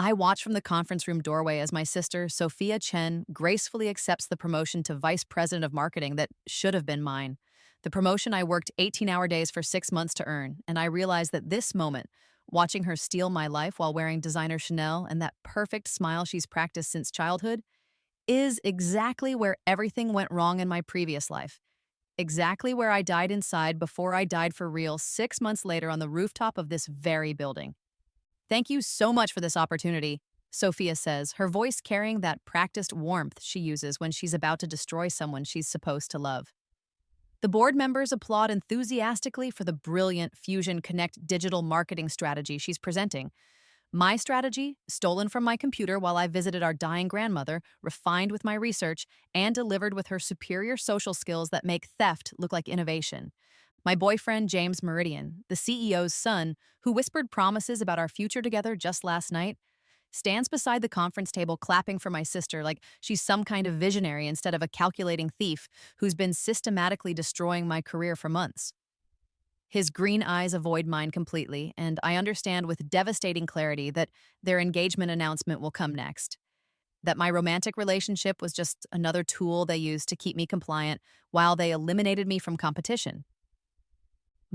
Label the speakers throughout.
Speaker 1: I watch from the conference room doorway as my sister, Sophia Chen, gracefully accepts the promotion to vice president of marketing that should have been mine. The promotion I worked 18-hour days for 6 months to earn, and I realized that this moment, watching her steal my life while wearing designer Chanel and that perfect smile she's practiced since childhood, is exactly where everything went wrong in my previous life. Exactly where I died inside before I died for real 6 months later on the rooftop of this very building. Thank you so much for this opportunity, Sophia says, her voice carrying that practiced warmth she uses when she's about to destroy someone she's supposed to love. The board members applaud enthusiastically for the brilliant Fusion Connect digital marketing strategy she's presenting. My strategy, stolen from my computer while I visited our dying grandmother, refined with my research, and delivered with her superior social skills that make theft look like innovation. My boyfriend, James Meridian, the CEO's son, who whispered promises about our future together just last night, stands beside the conference table clapping for my sister like she's some kind of visionary instead of a calculating thief who's been systematically destroying my career for months. His green eyes avoid mine completely, and I understand with devastating clarity that their engagement announcement will come next. That my romantic relationship was just another tool they used to keep me compliant while they eliminated me from competition.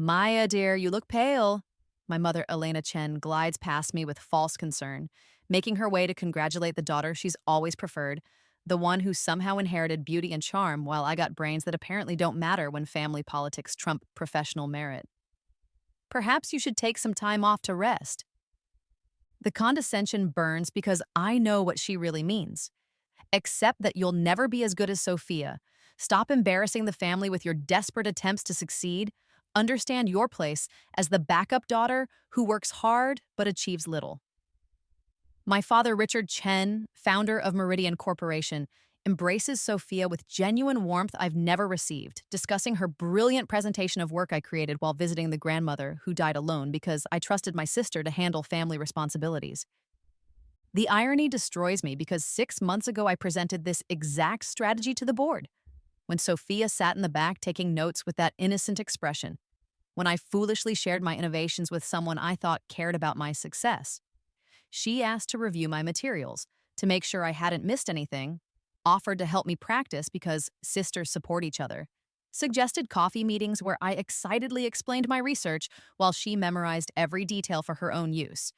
Speaker 1: Maya, dear, you look pale. My mother, Elena Chen, glides past me with false concern, making her way to congratulate the daughter she's always preferred, the one who somehow inherited beauty and charm while I got brains that apparently don't matter when family politics trump professional merit. Perhaps you should take some time off to rest. The condescension burns because I know what she really means. Accept that you'll never be as good as Sophia. Stop embarrassing the family with your desperate attempts to succeed. Understand your place as the backup daughter who works hard but achieves little. My father, Richard Chen, founder of Meridian Corporation, embraces Sophia with genuine warmth I've never received, discussing her brilliant presentation of work I created while visiting the grandmother who died alone because I trusted my sister to handle family responsibilities. The irony destroys me because 6 months ago I presented this exact strategy to the board, when Sophia sat in the back taking notes with that innocent expression, when I foolishly shared my innovations with someone I thought cared about my success. She asked to review my materials, to make sure I hadn't missed anything, offered to help me practice because sisters support each other, suggested coffee meetings where I excitedly explained my research while she memorized every detail for her own use.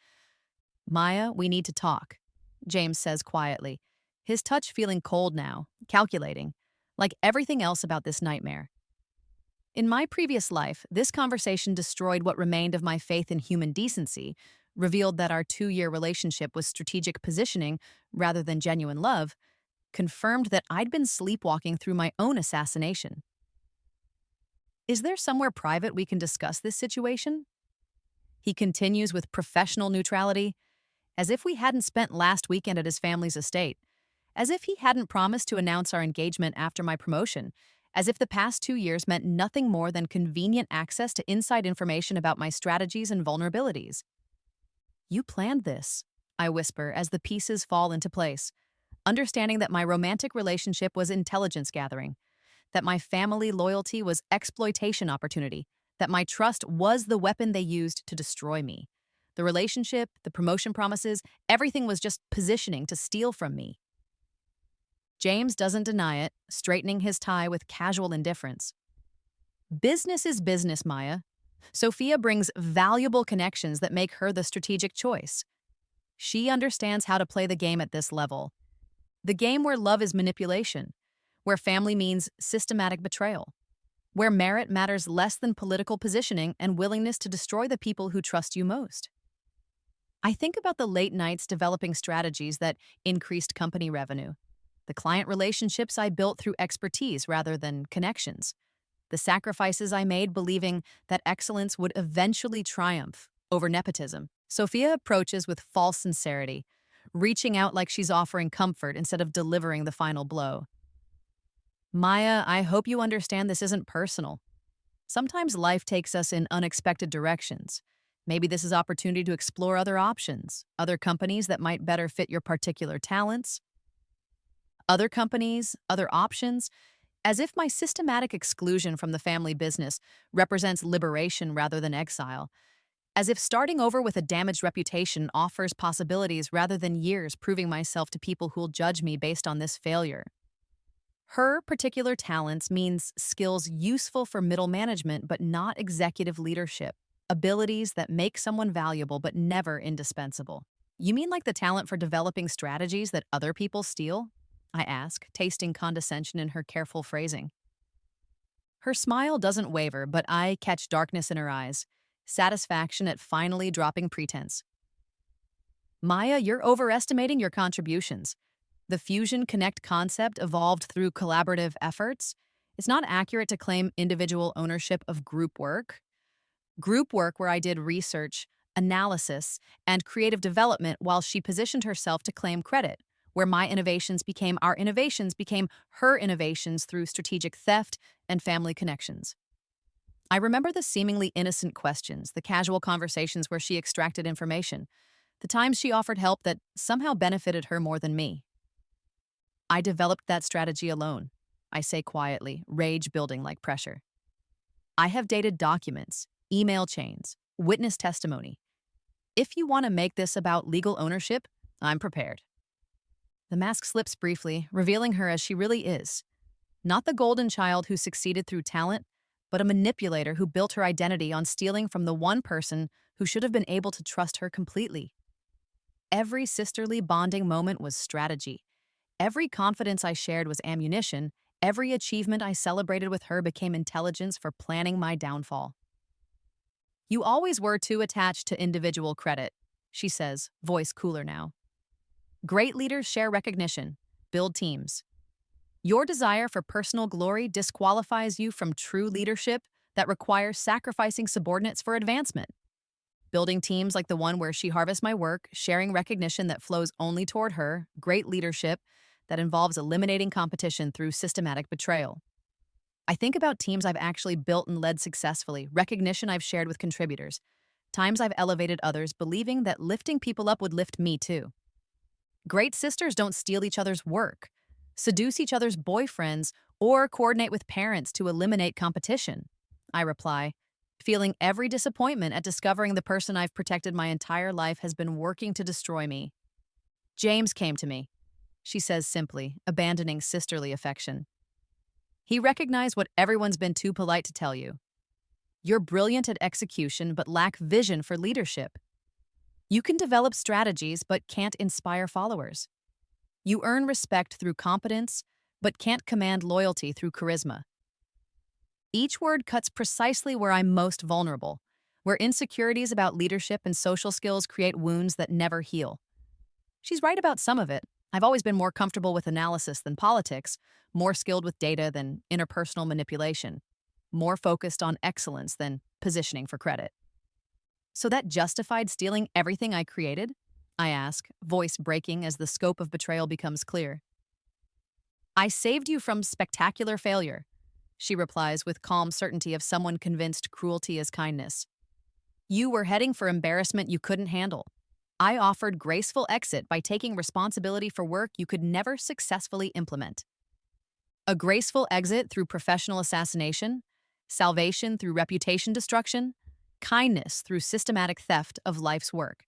Speaker 1: Maya, we need to talk, James says quietly, his touch feeling cold now, calculating, like everything else about this nightmare. In my previous life, this conversation destroyed what remained of my faith in human decency, revealed that our 2-year relationship was strategic positioning rather than genuine love, confirmed that I'd been sleepwalking through my own assassination. Is there somewhere private we can discuss this situation? He continues with professional neutrality, as if we hadn't spent last weekend at his family's estate, as if he hadn't promised to announce our engagement after my promotion, as if the past 2 years meant nothing more than convenient access to inside information about my strategies and vulnerabilities. You planned this, I whisper as the pieces fall into place, understanding that my romantic relationship was intelligence gathering, that my family loyalty was exploitation opportunity, that my trust was the weapon they used to destroy me. The relationship, the promotion promises, everything was just positioning to steal from me. James doesn't deny it, straightening his tie with casual indifference. Business is business, Maya. Sophia brings valuable connections that make her the strategic choice. She understands how to play the game at this level. The game where love is manipulation, where family means systematic betrayal, where merit matters less than political positioning and willingness to destroy the people who trust you most. I think about the late nights developing strategies that increased company revenue, the client relationships I built through expertise rather than connections, the sacrifices I made believing that excellence would eventually triumph over nepotism. Sophia approaches with false sincerity, reaching out like she's offering comfort instead of delivering the final blow. Maya, I hope you understand this isn't personal. Sometimes life takes us in unexpected directions. Maybe this is opportunity to explore other options, other companies that might better fit your particular talents. Other companies, other options, as if my systematic exclusion from the family business represents liberation rather than exile, as if starting over with a damaged reputation offers possibilities rather than years proving myself to people who'll judge me based on this failure. Her particular talents means skills useful for middle management but not executive leadership, abilities that make someone valuable but never indispensable. You mean like the talent for developing strategies that other people steal? I ask, tasting condescension in her careful phrasing. Her smile doesn't waver, but I catch darkness in her eyes, satisfaction at finally dropping pretense. Maya, you're overestimating your contributions. The Fusion Connect concept evolved through collaborative efforts. It's not accurate to claim individual ownership of group work. Group work where I did research, analysis, and creative development while she positioned herself to claim credit, where my innovations became our innovations became her innovations through strategic theft and family connections. I remember the seemingly innocent questions, the casual conversations where she extracted information, the times she offered help that somehow benefited her more than me. I developed that strategy alone, I say quietly, rage building like pressure. I have dated documents, email chains, witness testimony. If you want to make this about legal ownership, I'm prepared. The mask slips briefly, revealing her as she really is. Not the golden child who succeeded through talent, but a manipulator who built her identity on stealing from the one person who should have been able to trust her completely. Every sisterly bonding moment was strategy. Every confidence I shared was ammunition. Every achievement I celebrated with her became intelligence for planning my downfall. You always were too attached to individual credit, she says, voice cooler now. Great leaders share recognition, build teams. Your desire for personal glory disqualifies you from true leadership that requires sacrificing subordinates for advancement. Building teams like the one where she harvests my work, sharing recognition that flows only toward her, great leadership that involves eliminating competition through systematic betrayal. I think about teams I've actually built and led successfully, recognition I've shared with contributors, times I've elevated others believing that lifting people up would lift me too. Great sisters don't steal each other's work, seduce each other's boyfriends, or coordinate with parents to eliminate competition, I reply, feeling every disappointment at discovering the person I've protected my entire life has been working to destroy me. James came to me, she says simply, abandoning sisterly affection. He recognized what everyone's been too polite to tell you. You're brilliant at execution but lack vision for leadership. You can develop strategies but can't inspire followers. You earn respect through competence but can't command loyalty through charisma. Each word cuts precisely where I'm most vulnerable, where insecurities about leadership and social skills create wounds that never heal. She's right about some of it. I've always been more comfortable with analysis than politics, more skilled with data than interpersonal manipulation, more focused on excellence than positioning for credit. So that justified stealing everything I created? I ask, voice breaking as the scope of betrayal becomes clear. I saved you from spectacular failure, she replies with calm certainty of someone convinced cruelty is kindness. You were heading for embarrassment you couldn't handle. I offered graceful exit by taking responsibility for work you could never successfully implement. A graceful exit through professional assassination, salvation through reputation destruction, kindness through systematic theft of life's work.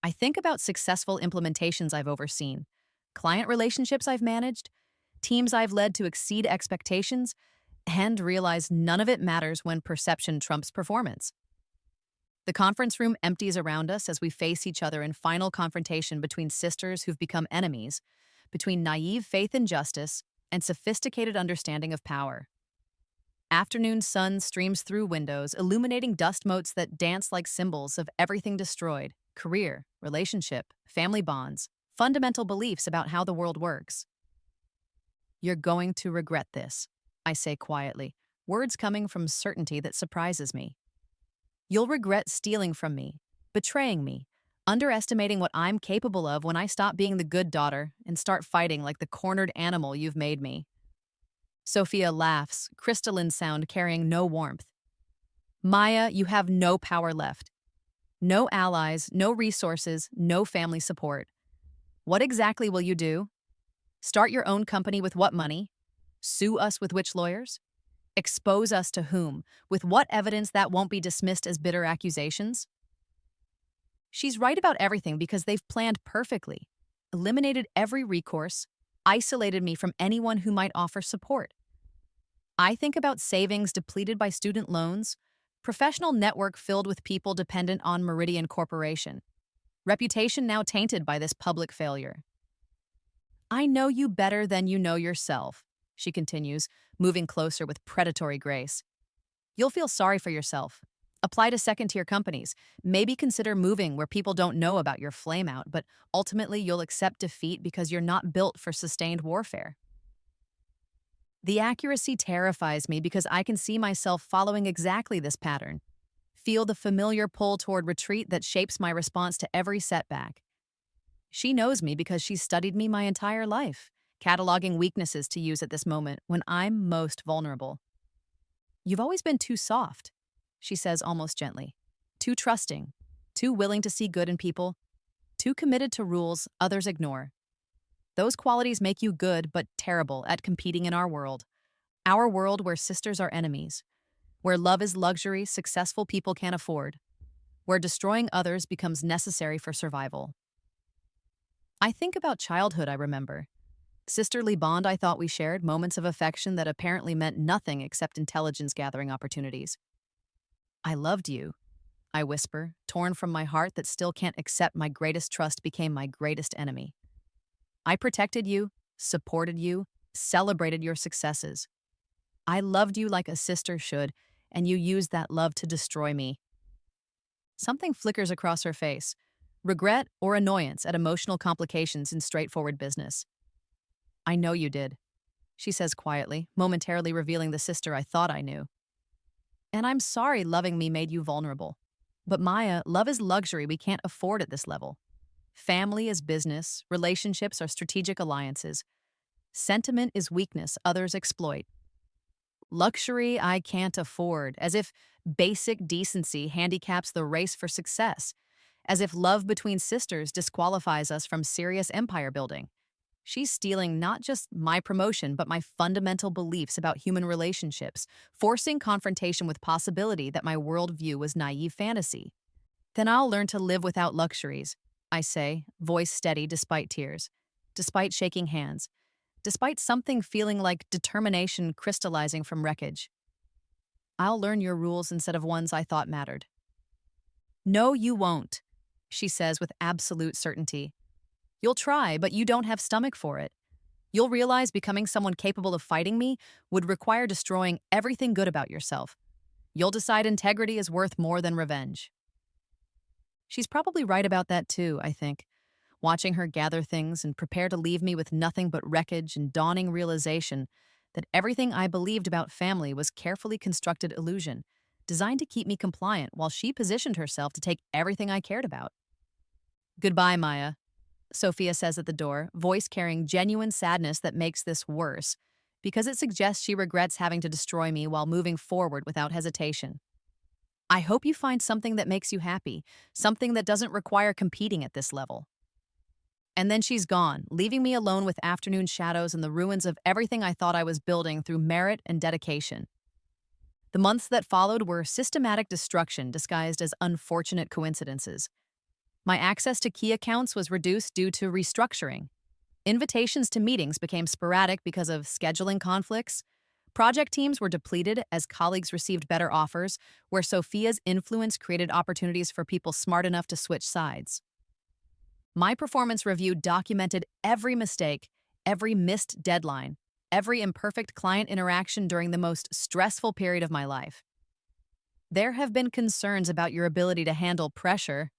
Speaker 1: I think about successful implementations I've overseen, client relationships I've managed, teams I've led to exceed expectations, and realize none of it matters when perception trumps performance. The conference room empties around us as we face each other in final confrontation between sisters who've become enemies, between naive faith in justice and sophisticated understanding of power. Afternoon sun streams through windows, illuminating dust motes that dance like symbols of everything destroyed: career, relationship, family bonds, fundamental beliefs about how the world works. You're going to regret this, I say quietly, words coming from certainty that surprises me. You'll regret stealing from me, betraying me, underestimating what I'm capable of when I stop being the good daughter and start fighting like the cornered animal you've made me. Sophia laughs, crystalline sound carrying no warmth. Maya, you have no power left. No allies, no resources, no family support. What exactly will you do? Start your own company with what money? Sue us with which lawyers? Expose us to whom? With what evidence that won't be dismissed as bitter accusations? She's right about everything because they've planned perfectly, eliminated every recourse, isolated me from anyone who might offer support. I think about savings depleted by student loans, professional network filled with people dependent on Meridian Corporation, reputation now tainted by this public failure. I know you better than you know yourself, she continues, moving closer with predatory grace. You'll feel sorry for yourself. Apply to second-tier companies. Maybe consider moving where people don't know about your flameout, but ultimately you'll accept defeat because you're not built for sustained warfare. The accuracy terrifies me because I can see myself following exactly this pattern. Feel the familiar pull toward retreat that shapes my response to every setback. She knows me because she's studied me my entire life, cataloging weaknesses to use at this moment when I'm most vulnerable. You've always been too soft, she says almost gently. Too trusting, too willing to see good in people, too committed to rules others ignore. Those qualities make you good but terrible at competing in our world. Our world where sisters are enemies, where love is luxury successful people can't afford, where destroying others becomes necessary for survival. I think about childhood I remember. Sisterly bond I thought we shared, moments of affection that apparently meant nothing except intelligence-gathering opportunities. I loved you, I whisper, torn from my heart that still can't accept my greatest trust became my greatest enemy. I protected you, supported you, celebrated your successes. I loved you like a sister should, and you used that love to destroy me. Something flickers across her face, regret or annoyance at emotional complications in straightforward business. I know you did, she says quietly, momentarily revealing the sister I thought I knew. And I'm sorry loving me made you vulnerable. But Maya, love is luxury we can't afford at this level. Family is business, relationships are strategic alliances. Sentiment is weakness others exploit. Luxury I can't afford, as if basic decency handicaps the race for success, as if love between sisters disqualifies us from serious empire building. She's stealing not just my promotion, but my fundamental beliefs about human relationships, forcing confrontation with possibility that my worldview was naive fantasy. Then I'll learn to live without luxuries, I say, voice steady despite tears, despite shaking hands, despite something feeling like determination crystallizing from wreckage. I'll learn your rules instead of ones I thought mattered. No, you won't, she says with absolute certainty. You'll try, but you don't have stomach for it. You'll realize becoming someone capable of fighting me would require destroying everything good about yourself. You'll decide integrity is worth more than revenge. She's probably right about that too, I think. Watching her gather things and prepare to leave me with nothing but wreckage and dawning realization that everything I believed about family was carefully constructed illusion, designed to keep me compliant while she positioned herself to take everything I cared about. Goodbye, Maya, Sophia says at the door, voice carrying genuine sadness that makes this worse, because it suggests she regrets having to destroy me while moving forward without hesitation. I hope you find something that makes you happy, something that doesn't require competing at this level. And then she's gone, leaving me alone with afternoon shadows and the ruins of everything I thought I was building through merit and dedication. The months that followed were systematic destruction disguised as unfortunate coincidences. My access to key accounts was reduced due to restructuring. Invitations to meetings became sporadic because of scheduling conflicts. Project teams were depleted as colleagues received better offers, where Sophia's influence created opportunities for people smart enough to switch sides. My performance review documented every mistake, every missed deadline, every imperfect client interaction during the most stressful period of my life. There have been concerns about your ability to handle pressure,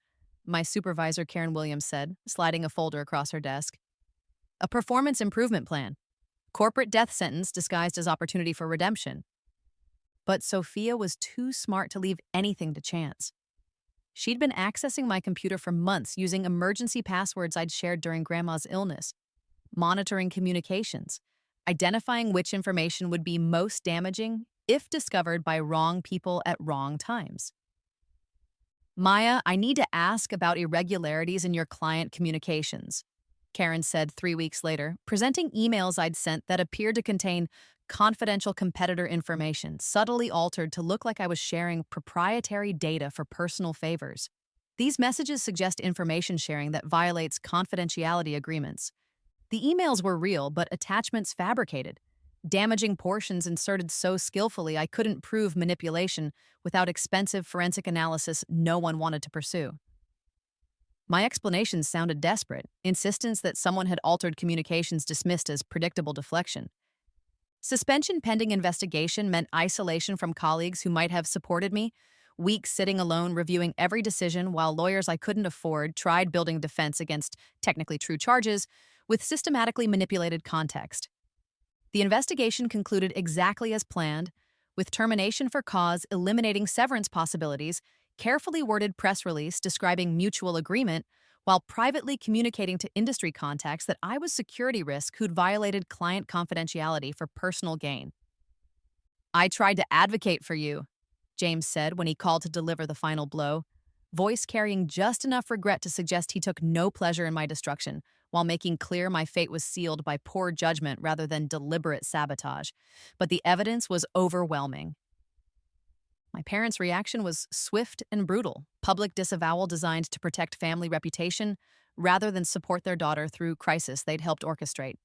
Speaker 1: my supervisor Karen Williams said, sliding a folder across her desk. A performance improvement plan. Corporate death sentence disguised as opportunity for redemption. But Sophia was too smart to leave anything to chance. She'd been accessing my computer for months using emergency passwords I'd shared during Grandma's illness, monitoring communications, identifying which information would be most damaging if discovered by wrong people at wrong times. Maya, I need to ask about irregularities in your client communications, Karen said 3 weeks later, presenting emails I'd sent that appeared to contain confidential competitor information, subtly altered to look like I was sharing proprietary data for personal favors. These messages suggest information sharing that violates confidentiality agreements. The emails were real, but attachments fabricated, damaging portions inserted so skillfully I couldn't prove manipulation without expensive forensic analysis no one wanted to pursue. My explanations sounded desperate, insistence that someone had altered communications dismissed as predictable deflection. Suspension pending investigation meant isolation from colleagues who might have supported me, weeks sitting alone reviewing every decision while lawyers I couldn't afford tried building defense against technically true charges with systematically manipulated context. The investigation concluded exactly as planned, with termination for cause eliminating severance possibilities, carefully worded press release describing mutual agreement, while privately communicating to industry contacts that I was security risk who'd violated client confidentiality for personal gain. "I tried to advocate for you," James said when he called to deliver the final blow, voice carrying just enough regret to suggest he took no pleasure in my destruction, while making clear my fate was sealed by poor judgment rather than deliberate sabotage. But the evidence was overwhelming. My parents' reaction was swift and brutal, public disavowal designed to protect family reputation rather than support their daughter through crisis they'd helped orchestrate.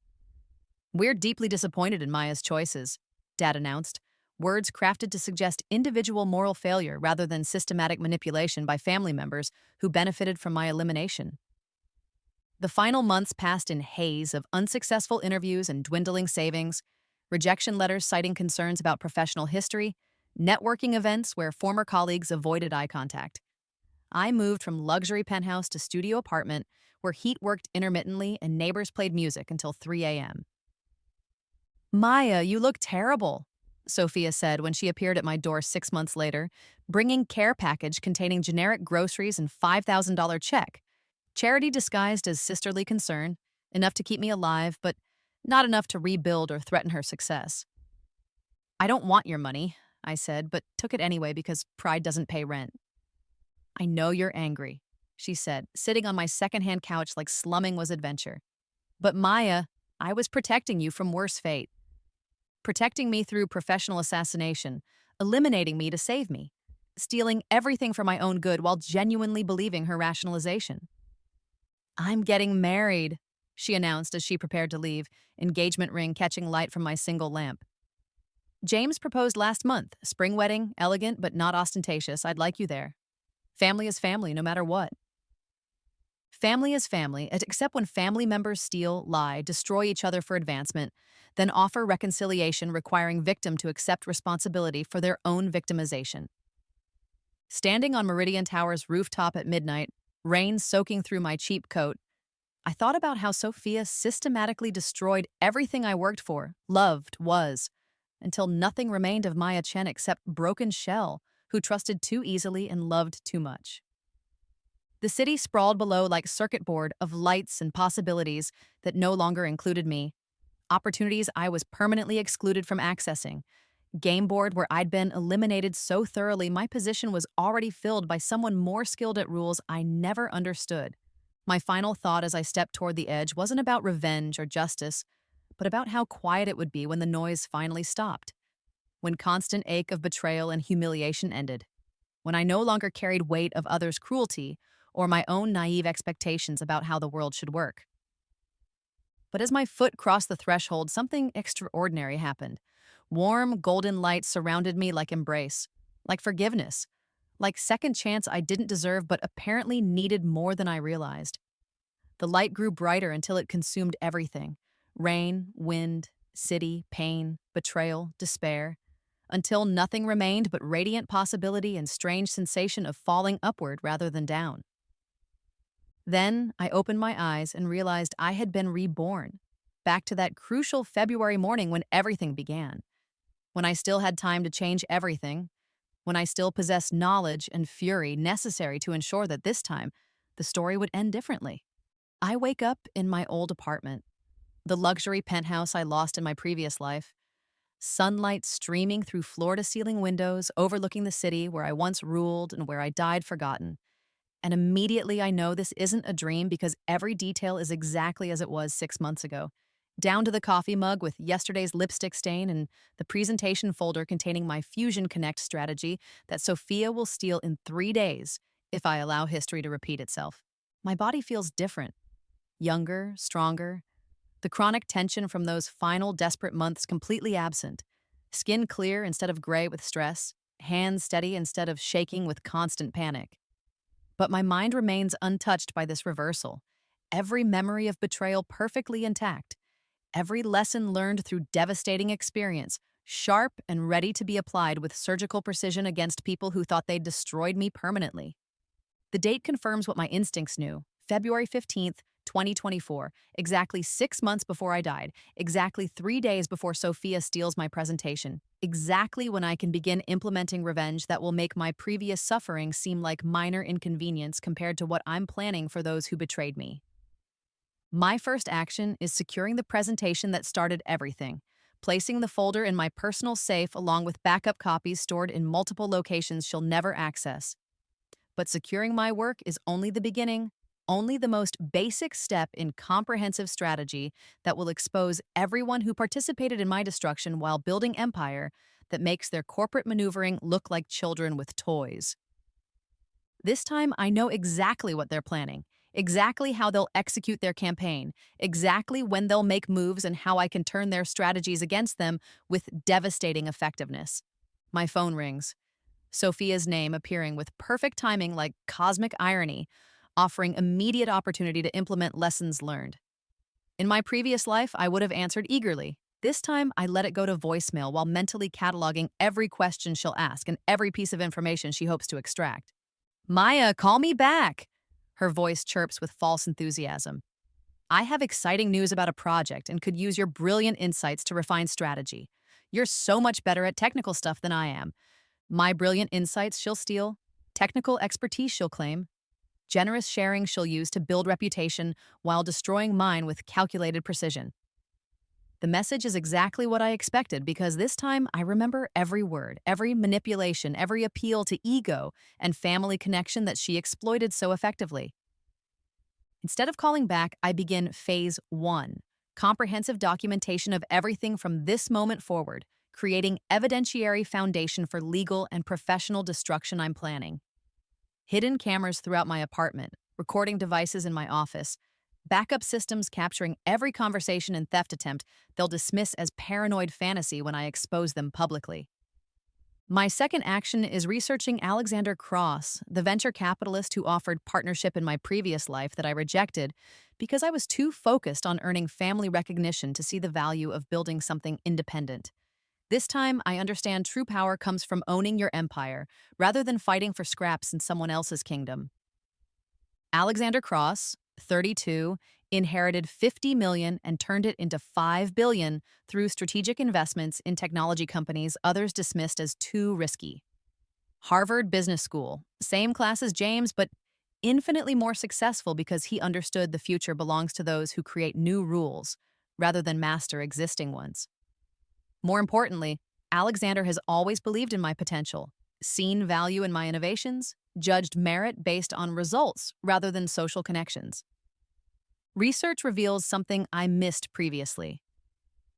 Speaker 1: "We're deeply disappointed in Maya's choices," Dad announced, words crafted to suggest individual moral failure rather than systematic manipulation by family members who benefited from my elimination. The final months passed in haze of unsuccessful interviews and dwindling savings, rejection letters citing concerns about professional history, networking events where former colleagues avoided eye contact. I moved from luxury penthouse to studio apartment where heat worked intermittently and neighbors played music until 3 a.m. "Maya, you look terrible," Sophia said when she appeared at my door 6 months later, bringing care package containing generic groceries and $5,000 check. Charity disguised as sisterly concern, enough to keep me alive, but not enough to rebuild or threaten her success. "I don't want your money," I said, but took it anyway because pride doesn't pay rent. "I know you're angry," she said, sitting on my secondhand couch like slumming was adventure. "But Maya, I was protecting you from worse fate. Protecting me through professional assassination, eliminating me to save me, stealing everything for my own good while genuinely believing her rationalization." "I'm getting married," she announced as she prepared to leave, engagement ring catching light from my single lamp. "James proposed last month, spring wedding, elegant but not ostentatious. I'd like you there. Family is family, no matter what." Family is family, except when family members steal, lie, destroy each other for advancement, then offer reconciliation requiring victim to accept responsibility for their own victimization. Standing on Meridian Tower's rooftop at midnight, rain soaking through my cheap coat, I thought about how Sophia systematically destroyed everything I worked for, loved, was, until nothing remained of Maya Chen except broken shell, who trusted too easily and loved too much. The city sprawled below like circuit board of lights and possibilities that no longer included me, opportunities I was permanently excluded from accessing, game board where I'd been eliminated so thoroughly my position was already filled by someone more skilled at rules I never understood. My final thought as I stepped toward the edge wasn't about revenge or justice, but about how quiet it would be when the noise finally stopped, when constant ache of betrayal and humiliation ended, when I no longer carried weight of others' cruelty or my own naive expectations about how the world should work. But as my foot crossed the threshold, something extraordinary happened. Warm, golden light surrounded me like embrace, like forgiveness, like second chance I didn't deserve but apparently needed more than I realized. The light grew brighter until it consumed everything: rain, wind, city, pain, betrayal, despair, until nothing remained but radiant possibility and strange sensation of falling upward rather than down. Then I opened my eyes and realized I had been reborn, back to that crucial February morning when everything began, when I still had time to change everything, when I still possessed knowledge and fury necessary to ensure that this time the story would end differently. I wake up in my old apartment, the luxury penthouse I lost in my previous life, sunlight streaming through floor-to-ceiling windows overlooking the city where I once ruled and where I died forgotten. And immediately I know this isn't a dream because every detail is exactly as it was 6 months ago, down to the coffee mug with yesterday's lipstick stain and the presentation folder containing my Fusion Connect strategy that Sophia will steal in 3 days if I allow history to repeat itself. My body feels different, younger, stronger. The chronic tension from those final desperate months completely absent. Skin clear instead of gray with stress, hands steady instead of shaking with constant panic. But my mind remains untouched by this reversal. Every memory of betrayal perfectly intact. Every lesson learned through devastating experience, sharp and ready to be applied with surgical precision against people who thought they'd destroyed me permanently. The date confirms what my instincts knew. February 15th, 2024, exactly 6 months before I died, exactly 3 days before Sophia steals my presentation, exactly when I can begin implementing revenge that will make my previous suffering seem like minor inconvenience compared to what I'm planning for those who betrayed me. My first action is securing the presentation that started everything, placing the folder in my personal safe along with backup copies stored in multiple locations she'll never access. But securing my work is only the beginning, only the most basic step in comprehensive strategy that will expose everyone who participated in my destruction while building empire that makes their corporate maneuvering look like children with toys. This time, I know exactly what they're planning, exactly how they'll execute their campaign, exactly when they'll make moves and how I can turn their strategies against them with devastating effectiveness. My phone rings. Sophia's name appearing with perfect timing like cosmic irony, offering immediate opportunity to implement lessons learned. In my previous life, I would have answered eagerly. This time, I let it go to voicemail while mentally cataloging every question she'll ask and every piece of information she hopes to extract. Maya, call me back! Her voice chirps with false enthusiasm. I have exciting news about a project and could use your brilliant insights to refine strategy. You're so much better at technical stuff than I am. My brilliant insights she'll steal, technical expertise she'll claim, generous sharing she'll use to build reputation while destroying mine with calculated precision. The message is exactly what I expected because this time I remember every word, every manipulation, every appeal to ego and family connection that she exploited so effectively. Instead of calling back, I begin phase 1, comprehensive documentation of everything from this moment forward, creating evidentiary foundation for legal and professional destruction I'm planning. Hidden cameras throughout my apartment, recording devices in my office, backup systems capturing every conversation and theft attempt they'll dismiss as paranoid fantasy when I expose them publicly. My second action is researching Alexander Cross, the venture capitalist who offered partnership in my previous life that I rejected because I was too focused on earning family recognition to see the value of building something independent. This time, I understand true power comes from owning your empire, rather than fighting for scraps in someone else's kingdom. Alexander Cross, 32, inherited 50 million and turned it into 5 billion through strategic investments in technology companies others dismissed as too risky. Harvard Business School, same class as James, but infinitely more successful because he understood the future belongs to those who create new rules, rather than master existing ones. More importantly, Alexander has always believed in my potential, seen value in my innovations, judged merit based on results rather than social connections. Research reveals something I missed previously.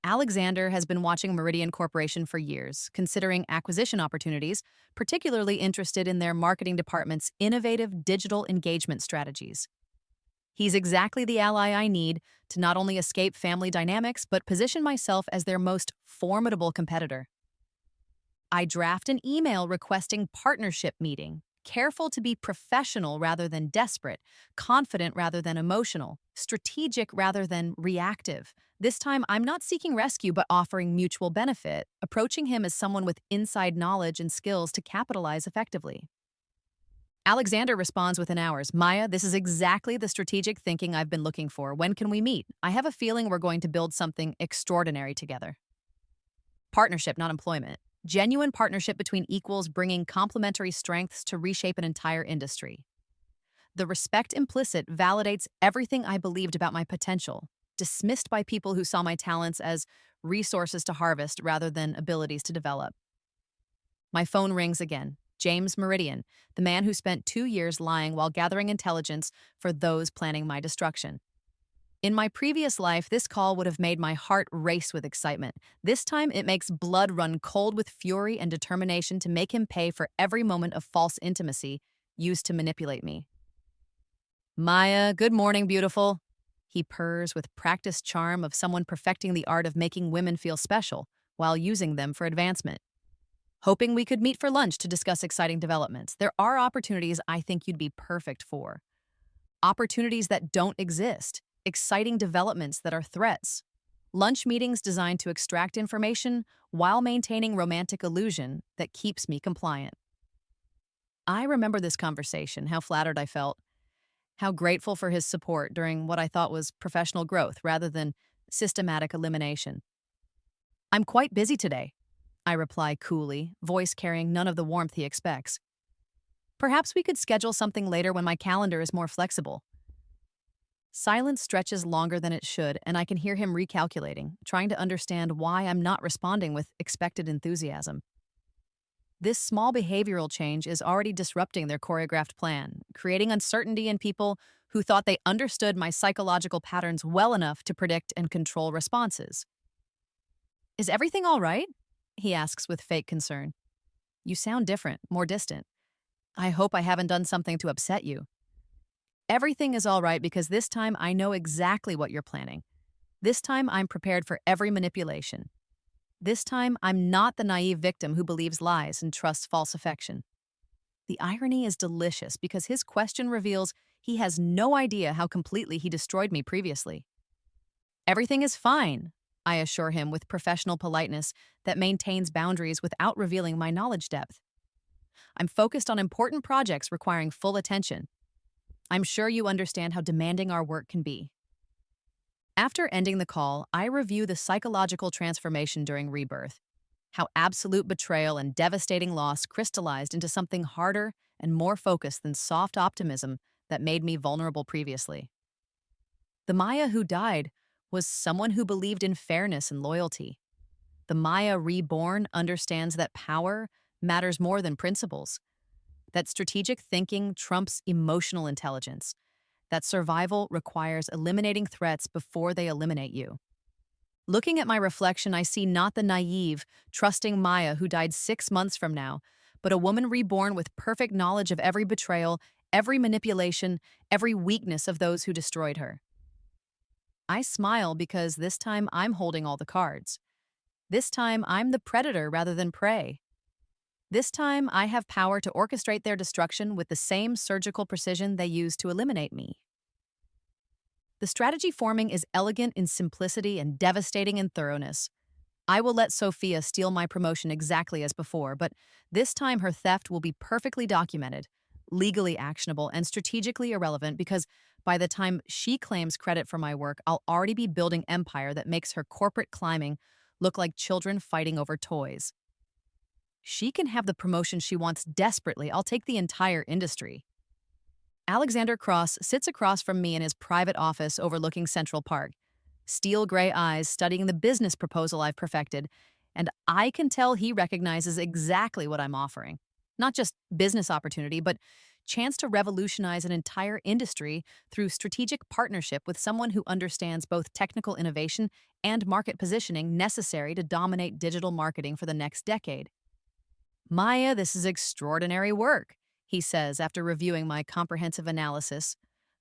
Speaker 1: Alexander has been watching Meridian Corporation for years, considering acquisition opportunities, particularly interested in their marketing department's innovative digital engagement strategies. He's exactly the ally I need to not only escape family dynamics, but position myself as their most formidable competitor. I draft an email requesting partnership meeting, careful to be professional rather than desperate, confident rather than emotional, strategic rather than reactive. This time, I'm not seeking rescue but offering mutual benefit, approaching him as someone with inside knowledge and skills to capitalize effectively. Alexander responds within hours. Maya, this is exactly the strategic thinking I've been looking for. When can we meet? I have a feeling we're going to build something extraordinary together. Partnership, not employment. Genuine partnership between equals bringing complementary strengths to reshape an entire industry. The respect implicit validates everything I believed about my potential, dismissed by people who saw my talents as resources to harvest rather than abilities to develop. My phone rings again. James Meridian, the man who spent 2 years lying while gathering intelligence for those planning my destruction. In my previous life, this call would have made my heart race with excitement. This time, it makes blood run cold with fury and determination to make him pay for every moment of false intimacy used to manipulate me. Maya, good morning, beautiful. He purrs with practiced charm of someone perfecting the art of making women feel special while using them for advancement. Hoping we could meet for lunch to discuss exciting developments. There are opportunities I think you'd be perfect for. Opportunities that don't exist, exciting developments that are threats. Lunch meetings designed to extract information while maintaining romantic illusion that keeps me compliant. I remember this conversation, how flattered I felt, how grateful for his support during what I thought was professional growth rather than systematic elimination. I'm quite busy today, I reply coolly, voice carrying none of the warmth he expects. Perhaps we could schedule something later when my calendar is more flexible. Silence stretches longer than it should, and I can hear him recalculating, trying to understand why I'm not responding with expected enthusiasm. This small behavioral change is already disrupting their choreographed plan, creating uncertainty in people who thought they understood my psychological patterns well enough to predict and control responses. Is everything all right? He asks with fake concern. You sound different, more distant. I hope I haven't done something to upset you. Everything is all right because this time I know exactly what you're planning. This time I'm prepared for every manipulation. This time I'm not the naive victim who believes lies and trusts false affection. The irony is delicious because his question reveals he has no idea how completely he destroyed me previously. Everything is fine, I assure him with professional politeness that maintains boundaries without revealing my knowledge depth. I'm focused on important projects requiring full attention. I'm sure you understand how demanding our work can be. After ending the call, I review the psychological transformation during Rebirth, how absolute betrayal and devastating loss crystallized into something harder and more focused than soft optimism that made me vulnerable previously. The Maya who died was someone who believed in fairness and loyalty. The Maya reborn understands that power matters more than principles, that strategic thinking trumps emotional intelligence, that survival requires eliminating threats before they eliminate you. Looking at my reflection, I see not the naive, trusting Maya who died 6 months from now, but a woman reborn with perfect knowledge of every betrayal, every manipulation, every weakness of those who destroyed her. I smile because this time I'm holding all the cards. This time I'm the predator rather than prey. This time, I have power to orchestrate their destruction with the same surgical precision they use to eliminate me. The strategy forming is elegant in simplicity and devastating in thoroughness. I will let Sophia steal my promotion exactly as before, but this time her theft will be perfectly documented, legally actionable, and strategically irrelevant because by the time she claims credit for my work, I'll already be building empire that makes her corporate climbing look like children fighting over toys. She can have the promotion she wants desperately. I'll take the entire industry. Alexander Cross sits across from me in his private office overlooking Central Park, steel gray eyes studying the business proposal I've perfected, and I can tell he recognizes exactly what I'm offering. Not just business opportunity, but chance to revolutionize an entire industry through strategic partnership with someone who understands both technical innovation and market positioning necessary to dominate digital marketing for the next decade. Maya, this is extraordinary work, he says after reviewing my comprehensive analysis,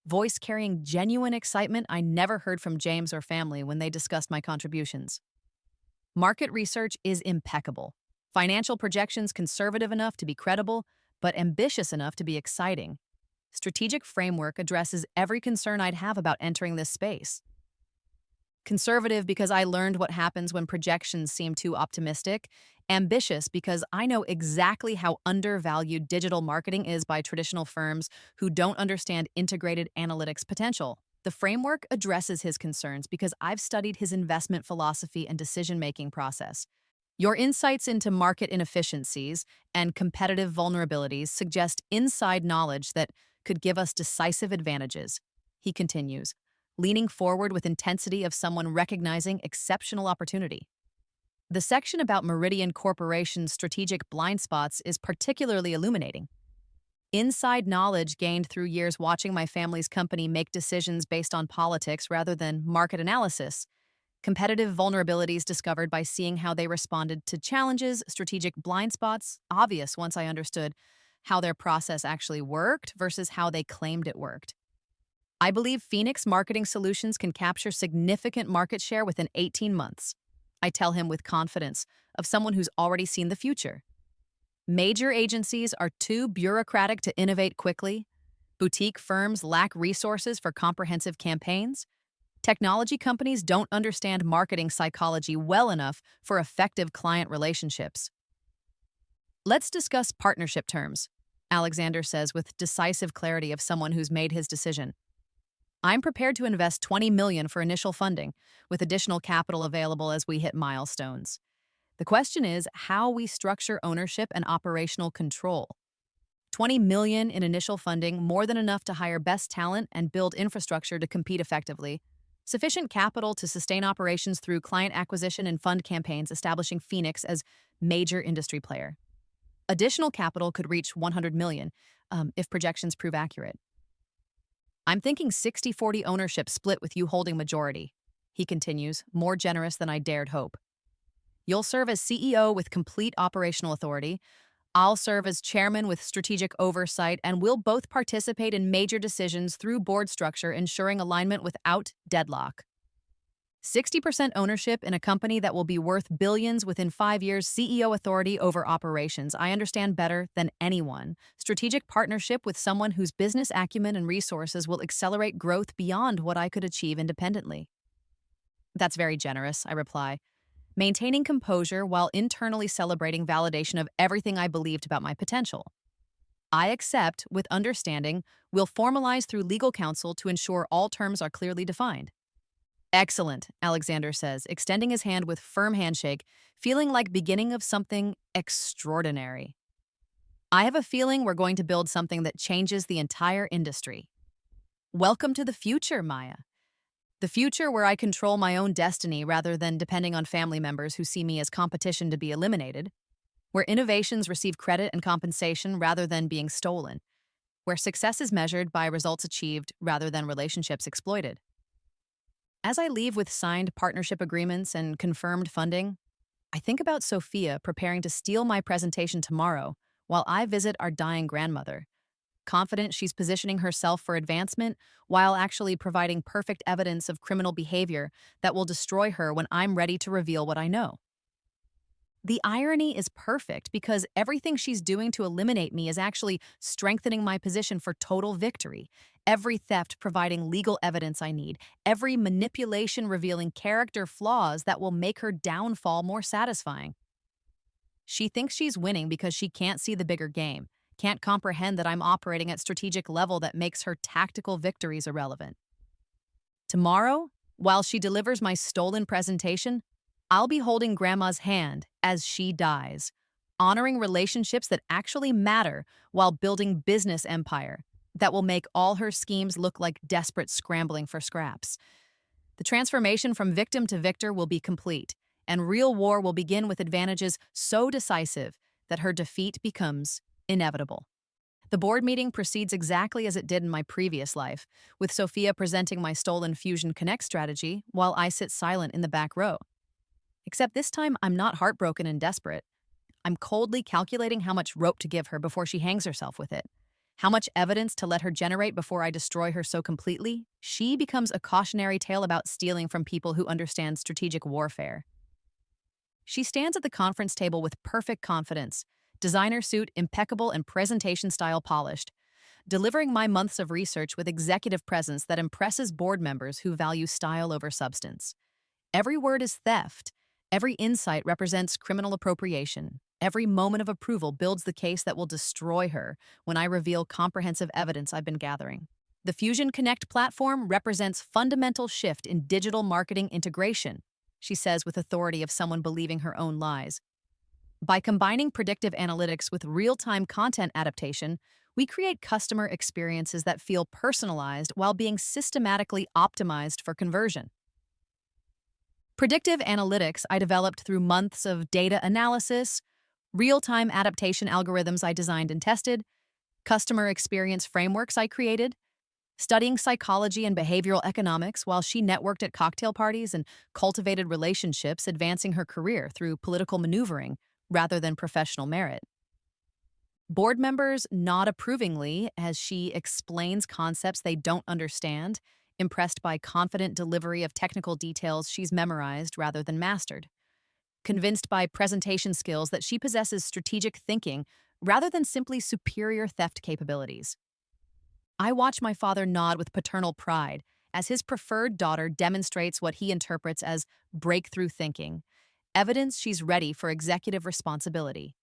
Speaker 1: voice carrying genuine excitement I never heard from James or family when they discussed my contributions. Market research is impeccable. Financial projections conservative enough to be credible, but ambitious enough to be exciting. Strategic framework addresses every concern I'd have about entering this space. Conservative because I learned what happens when projections seem too optimistic. Ambitious because I know exactly how undervalued digital marketing is by traditional firms who don't understand integrated analytics potential. The framework addresses his concerns because I've studied his investment philosophy and decision-making process. Your insights into market inefficiencies and competitive vulnerabilities suggest inside knowledge that could give us decisive advantages, he continues, leaning forward with intensity of someone recognizing exceptional opportunity. The section about Meridian Corporation's strategic blind spots is particularly illuminating. Inside knowledge gained through years watching my family's company make decisions based on politics rather than market analysis. Competitive vulnerabilities discovered by seeing how they responded to challenges, strategic blind spots, obvious once I understood how their process actually worked versus how they claimed it worked. I believe Phoenix Marketing Solutions can capture significant market share within 18 months. I tell him with confidence of someone who's already seen the future. Major agencies are too bureaucratic to innovate quickly. Boutique firms lack resources for comprehensive campaigns. Technology companies don't understand marketing psychology well enough for effective client relationships. Let's discuss partnership terms, Alexander says with decisive clarity of someone who's made his decision. I'm prepared to invest $20 million for initial funding, with additional capital available as we hit milestones. The question is how we structure ownership and operational control. $20 million in initial funding, more than enough to hire best talent and build infrastructure to compete effectively. Sufficient capital to sustain operations through client acquisition and fund campaigns, establishing Phoenix as major industry player. Additional capital could reach $100 million if projections prove accurate. I'm thinking 60-40 ownership split with you holding majority, he continues, more generous than I dared hope. You'll serve as CEO with complete operational authority. I'll serve as chairman with strategic oversight, and we'll both participate in major decisions through board structure, ensuring alignment without deadlock. 60% ownership in a company that will be worth billions within 5 years, CEO authority over operations. I understand better than anyone. Strategic partnership with someone whose business acumen and resources will accelerate growth beyond what I could achieve independently. That's very generous, I reply, maintaining composure while internally celebrating validation of everything I believed about my potential. I accept, with understanding, will formalize through legal counsel to ensure all terms are clearly defined. Excellent, Alexander says, extending his hand with firm handshake, feeling like beginning of something extraordinary. I have a feeling we're going to build something that changes the entire industry. Welcome to the future, Maya. The future where I control my own destiny rather than depending on family members who see me as competition to be eliminated, where innovations receive credit and compensation rather than being stolen, where success is measured by results achieved rather than relationships exploited. As I leave with signed partnership agreements and confirmed funding, I think about Sophia preparing to steal my presentation tomorrow while I visit our dying grandmother, confident she's positioning herself for advancement while actually providing perfect evidence of criminal behavior that will destroy her when I'm ready to reveal what I know. The irony is perfect because everything she's doing to eliminate me is actually strengthening my position for total victory. Every theft providing legal evidence I need, every manipulation revealing character flaws that will make her downfall more satisfying. She thinks she's winning because she can't see the bigger game, can't comprehend that I'm operating at strategic level that makes her tactical victories irrelevant. Tomorrow, while she delivers my stolen presentation, I'll be holding Grandma's hand as she dies, honoring relationships that actually matter while building business empire that will make all her schemes look like desperate scrambling for scraps. The transformation from victim to victor will be complete, and real war will begin with advantages so decisive that her defeat becomes inevitable. The board meeting proceeds exactly as it did in my previous life, with Sophia presenting my stolen Fusion Connect strategy while I sit silent in the back row. Except this time, I'm not heartbroken and desperate. I'm coldly calculating how much rope to give her before she hangs herself with it. How much evidence to let her generate before I destroy her so completely, she becomes a cautionary tale about stealing from people who understand strategic warfare. She stands at the conference table with perfect confidence, designer suit impeccable and presentation style polished, delivering my months of research with executive presence that impresses board members who value style over substance. Every word is theft. Every insight represents criminal appropriation. Every moment of approval builds the case that will destroy her when I reveal comprehensive evidence I've been gathering. The Fusion Connect platform represents fundamental shift in digital marketing integration, she says with authority of someone believing her own lies. By combining predictive analytics with real-time content adaptation, we create customer experiences that feel personalized while being systematically optimized for conversion. Predictive analytics I developed through months of data analysis, real-time adaptation algorithms I designed and tested, customer experience frameworks I created, studying psychology and behavioral economics while she networked at cocktail parties and cultivated relationships, advancing her career through political maneuvering rather than professional merit. Board members nod approvingly as she explains concepts they don't understand, impressed by confident delivery of technical details she's memorized rather than mastered. Convinced by presentation skills that she possesses strategic thinking rather than simply superior theft capabilities. I watch my father nod with paternal pride as his preferred daughter demonstrates what he interprets as breakthrough thinking, evidence she's ready for executive responsibility.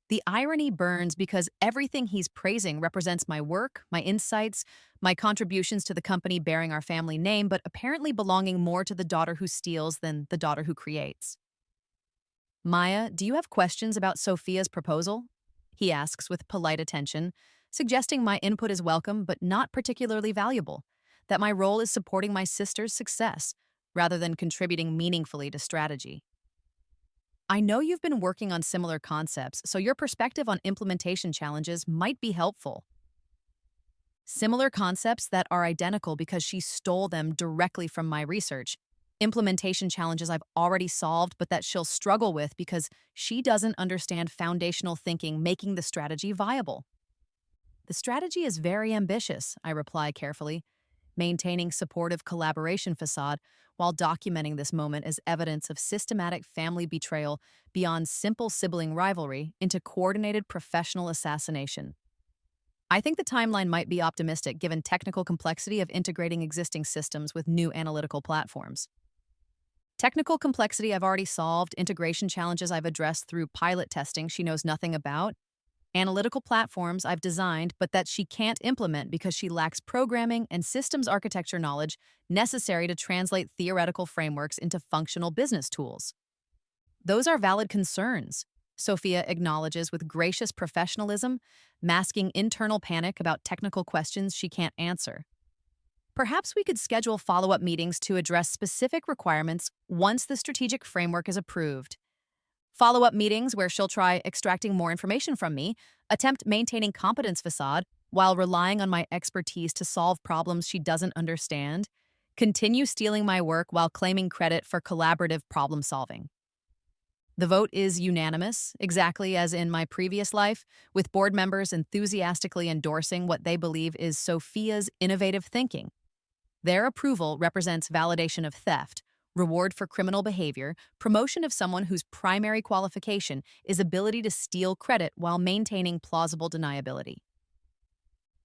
Speaker 1: The irony burns because everything he's praising represents my work, my insights, my contributions to the company bearing our family name, but apparently belonging more to the daughter who steals than the daughter who creates. Maya, do you have questions about Sophia's proposal? He asks with polite attention, suggesting my input is welcome but not particularly valuable, that my role is supporting my sister's success rather than contributing meaningfully to strategy. I know you've been working on similar concepts, so your perspective on implementation challenges might be helpful. Similar concepts that are identical because she stole them directly from my research. Implementation challenges I've already solved, but that she'll struggle with because she doesn't understand foundational thinking, making the strategy viable. The strategy is very ambitious, I reply carefully, maintaining supportive collaboration facade while documenting this moment as evidence of systematic family betrayal beyond simple sibling rivalry into coordinated professional assassination. I think the timeline might be optimistic given technical complexity of integrating existing systems with new analytical platforms. Technical complexity I've already solved, integration challenges I've addressed through pilot testing she knows nothing about, analytical platforms I've designed but that she can't implement because she lacks programming and systems architecture knowledge necessary to translate theoretical frameworks into functional business tools. Those are valid concerns, Sophia acknowledges with gracious professionalism, masking internal panic about technical questions she can't answer. Perhaps we could schedule follow-up meetings to address specific requirements once the strategic framework is approved. Follow-up meetings where she'll try extracting more information from me, attempt maintaining competence facade while relying on my expertise to solve problems she doesn't understand, continue stealing my work while claiming credit for collaborative problem solving. The vote is unanimous, exactly as in my previous life, with board members enthusiastically endorsing what they believe is Sophia's innovative thinking. Their approval represents validation of theft, reward for criminal behavior, promotion of someone whose primary qualification is ability to steal credit while maintaining plausible deniability.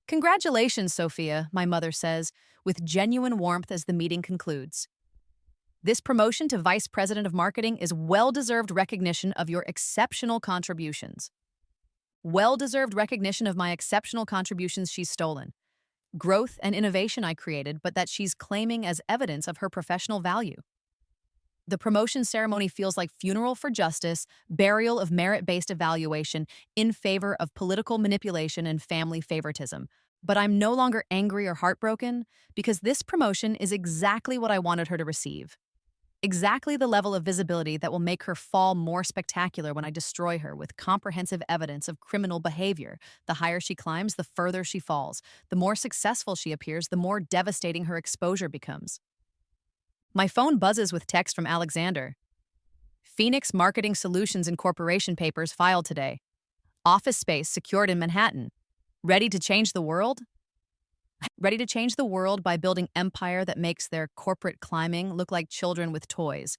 Speaker 1: Congratulations, Sophia, my mother says, with genuine warmth as the meeting concludes. This promotion to Vice President of Marketing is well-deserved recognition of your exceptional contributions. Well-deserved recognition of my exceptional contributions she's stolen. Growth and innovation I created, but that she's claiming as evidence of her professional value. The promotion ceremony feels like funeral for justice, burial of merit-based evaluation in favor of political manipulation and family favoritism. But I'm no longer angry or heartbroken because this promotion is exactly what I wanted her to receive. Exactly the level of visibility that will make her fall more spectacular when I destroy her with comprehensive evidence of criminal behavior. The higher she climbs, the further she falls. The more successful she appears, the more devastating her exposure becomes. My phone buzzes with text from Alexander. Phoenix Marketing Solutions Incorporation papers filed today. Office space secured in Manhattan. Ready to change the world? Ready to change the world by building empire that makes their corporate climbing look like children with toys,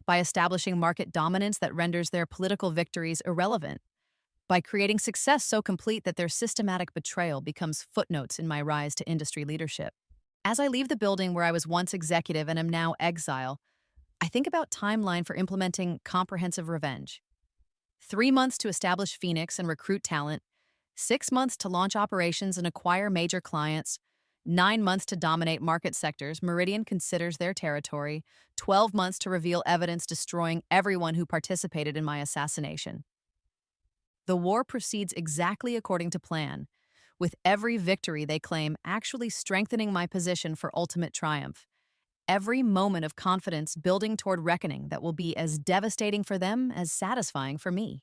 Speaker 1: by establishing market dominance that renders their political victories irrelevant, by creating success so complete that their systematic betrayal becomes footnotes in my rise to industry leadership. As I leave the building where I was once executive and am now exile, I think about timeline for implementing comprehensive revenge. 3 months to establish Phoenix and recruit talent, 6 months to launch operations and acquire major clients, 9 months to dominate market sectors Meridian considers their territory, 12 months to reveal evidence destroying everyone who participated in my assassination. The war proceeds exactly according to plan, with every victory they claim actually strengthening my position for ultimate triumph. Every moment of confidence building toward reckoning that will be as devastating for them as satisfying for me.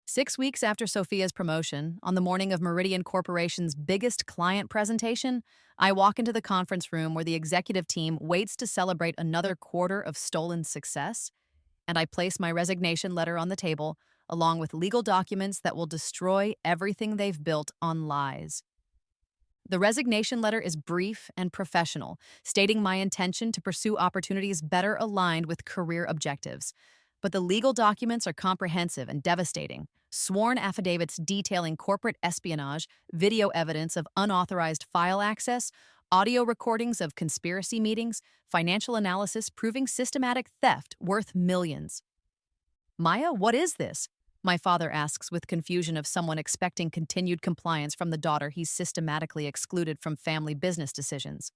Speaker 1: 6 weeks after Sophia's promotion, on the morning of Meridian Corporation's biggest client presentation, I walk into the conference room where the executive team waits to celebrate another quarter of stolen success, and I place my resignation letter on the table, along with legal documents that will destroy everything they've built on lies. The resignation letter is brief and professional, stating my intention to pursue opportunities better aligned with career objectives. But the legal documents are comprehensive and devastating. Sworn affidavits detailing corporate espionage, video evidence of unauthorized file access, audio recordings of conspiracy meetings, financial analysis proving systematic theft worth millions. Maya, what is this? My father asks with confusion of someone expecting continued compliance from the daughter he's systematically excluded from family business decisions.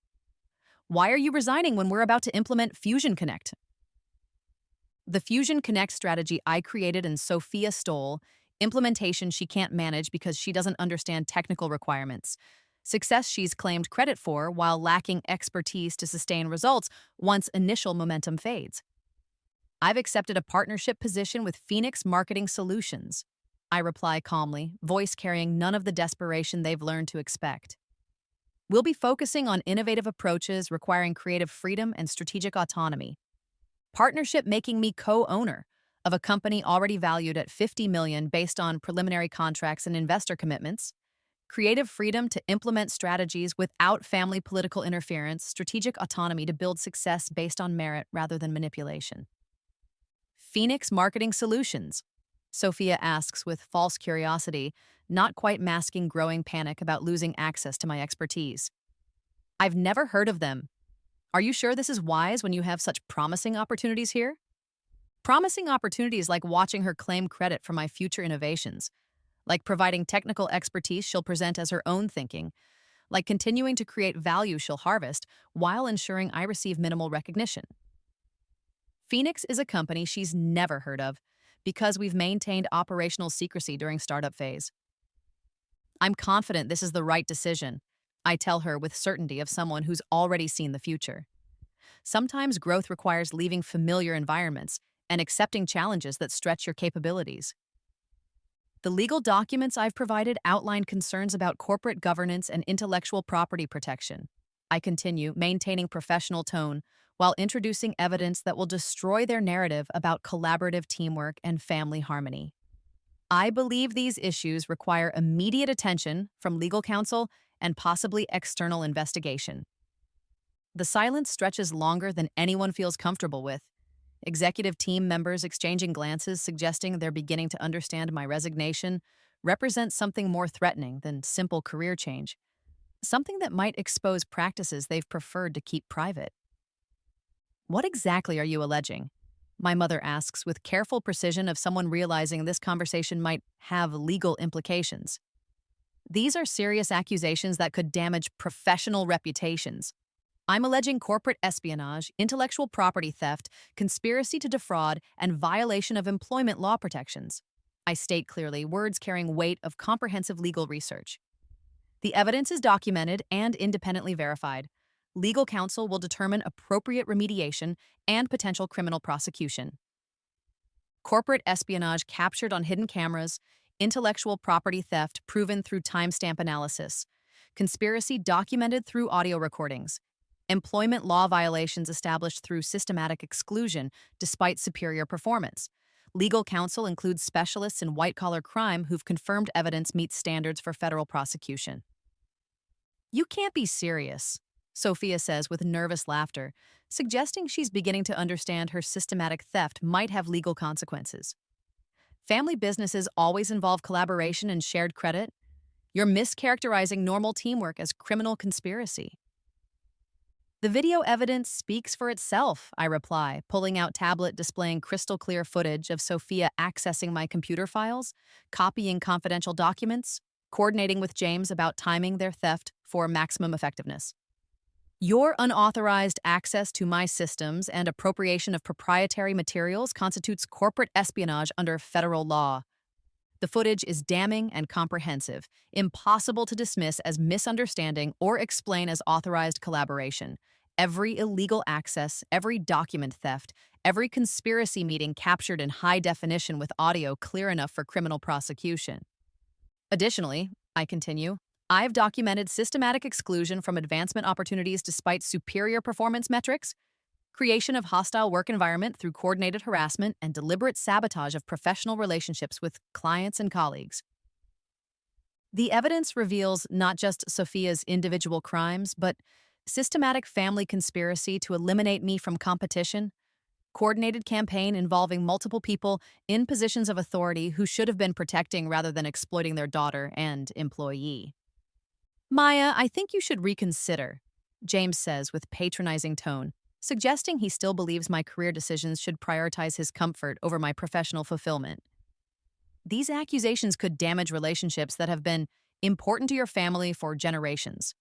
Speaker 1: Why are you resigning when we're about to implement Fusion Connect? The Fusion Connect strategy I created and Sophia stole, implementation she can't manage because she doesn't understand technical requirements, success she's claimed credit for while lacking expertise to sustain results once initial momentum fades. I've accepted a partnership position with Phoenix Marketing Solutions. I reply calmly, voice carrying none of the desperation they've learned to expect. We'll be focusing on innovative approaches requiring creative freedom and strategic autonomy. Partnership making me co-owner of a company already valued at $50 million based on preliminary contracts and investor commitments. Creative freedom to implement strategies without family political interference, strategic autonomy to build success based on merit rather than manipulation. Phoenix Marketing Solutions? Sophia asks with false curiosity, not quite masking growing panic about losing access to my expertise. I've never heard of them. Are you sure this is wise when you have such promising opportunities here? Promising opportunities like watching her claim credit for my future innovations, like providing technical expertise she'll present as her own thinking, like continuing to create value she'll harvest while ensuring I receive minimal recognition. Phoenix is a company she's never heard of because we've maintained operational secrecy during startup phase. I'm confident this is the right decision, I tell her with certainty of someone who's already seen the future. Sometimes growth requires leaving familiar environments and accepting challenges that stretch your capabilities. The legal documents I've provided outline concerns about corporate governance and intellectual property protection. I continue, maintaining professional tone, while introducing evidence that will destroy their narrative about collaborative teamwork and family harmony. I believe these issues require immediate attention from legal counsel and possibly external investigation. The silence stretches longer than anyone feels comfortable with. Executive team members exchanging glances suggesting they're beginning to understand my resignation represents something more threatening than simple career change, something that might expose practices they've preferred to keep private. What exactly are you alleging? My mother asks with careful precision of someone realizing this conversation might have legal implications. These are serious accusations that could damage professional reputations. I'm alleging corporate espionage, intellectual property theft, conspiracy to defraud, and violation of employment law protections. I state clearly, words carrying weight of comprehensive legal research. The evidence is documented and independently verified. Legal counsel will determine appropriate remediation and potential criminal prosecution. Corporate espionage captured on hidden cameras, intellectual property theft proven through timestamp analysis, conspiracy documented through audio recordings, employment law violations established through systematic exclusion despite superior performance. Legal counsel includes specialists in white-collar crime who've confirmed evidence meets standards for federal prosecution. You can't be serious, Sophia says with nervous laughter, suggesting she's beginning to understand her systematic theft might have legal consequences. Family businesses always involve collaboration and shared credit. You're mischaracterizing normal teamwork as criminal conspiracy. The video evidence speaks for itself, I reply, pulling out tablet displaying crystal clear footage of Sophia accessing my computer files, copying confidential documents, coordinating with James about timing their theft for maximum effectiveness. Your unauthorized access to my systems and appropriation of proprietary materials constitutes corporate espionage under federal law. The footage is damning and comprehensive, impossible to dismiss as misunderstanding or explain as authorized collaboration. Every illegal access, every document theft, every conspiracy meeting captured in high definition with audio clear enough for criminal prosecution. Additionally, I continue, I've documented systematic exclusion from advancement opportunities despite superior performance metrics. creation of hostile work environment through coordinated harassment and deliberate sabotage of professional relationships with clients and colleagues. The evidence reveals not just Sophia's individual crimes, but systematic family conspiracy to eliminate me from competition, coordinated campaign involving multiple people in positions of authority who should have been protecting rather than exploiting their daughter and employee. Maya, I think you should reconsider, James says with patronizing tone, suggesting he still believes my career decisions should prioritize his comfort over my professional fulfillment. These accusations could damage relationships that have been important to your family for generations.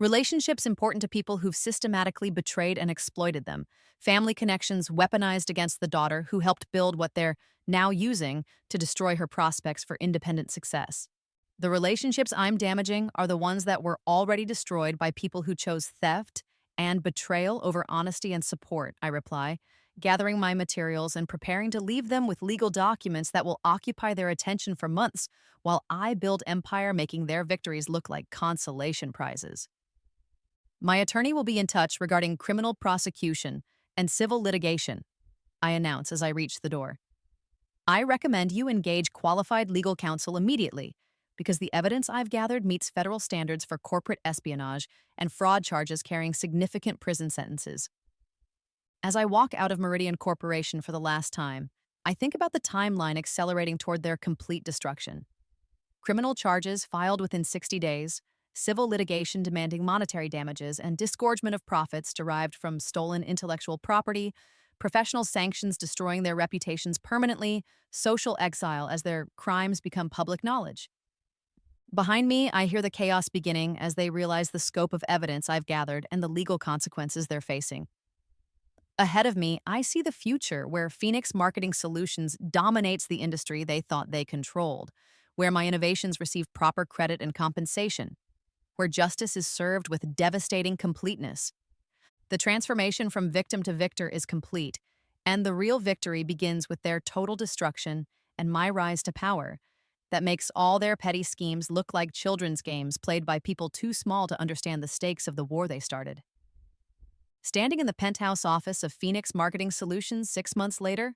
Speaker 1: Relationships important to people who've systematically betrayed and exploited them. Family connections weaponized against the daughter who helped build what they're now using to destroy her prospects for independent success. The relationships I'm damaging are the ones that were already destroyed by people who chose theft and betrayal over honesty and support, I reply, gathering my materials and preparing to leave them with legal documents that will occupy their attention for months while I build empire, making their victories look like consolation prizes. My attorney will be in touch regarding criminal prosecution and civil litigation, I announce as I reach the door. I recommend you engage qualified legal counsel immediately because the evidence I've gathered meets federal standards for corporate espionage and fraud charges carrying significant prison sentences. As I walk out of Meridian Corporation for the last time, I think about the timeline accelerating toward their complete destruction. Criminal charges filed within 60 days, civil litigation demanding monetary damages and disgorgement of profits derived from stolen intellectual property, professional sanctions destroying their reputations permanently, social exile as their crimes become public knowledge. Behind me, I hear the chaos beginning as they realize the scope of evidence I've gathered and the legal consequences they're facing. Ahead of me, I see the future where Phoenix Marketing Solutions dominates the industry they thought they controlled, where my innovations receive proper credit and compensation, where justice is served with devastating completeness. The transformation from victim to victor is complete, and the real victory begins with their total destruction and my rise to power that makes all their petty schemes look like children's games played by people too small to understand the stakes of the war they started. Standing in the penthouse office of Phoenix Marketing Solutions 6 months later,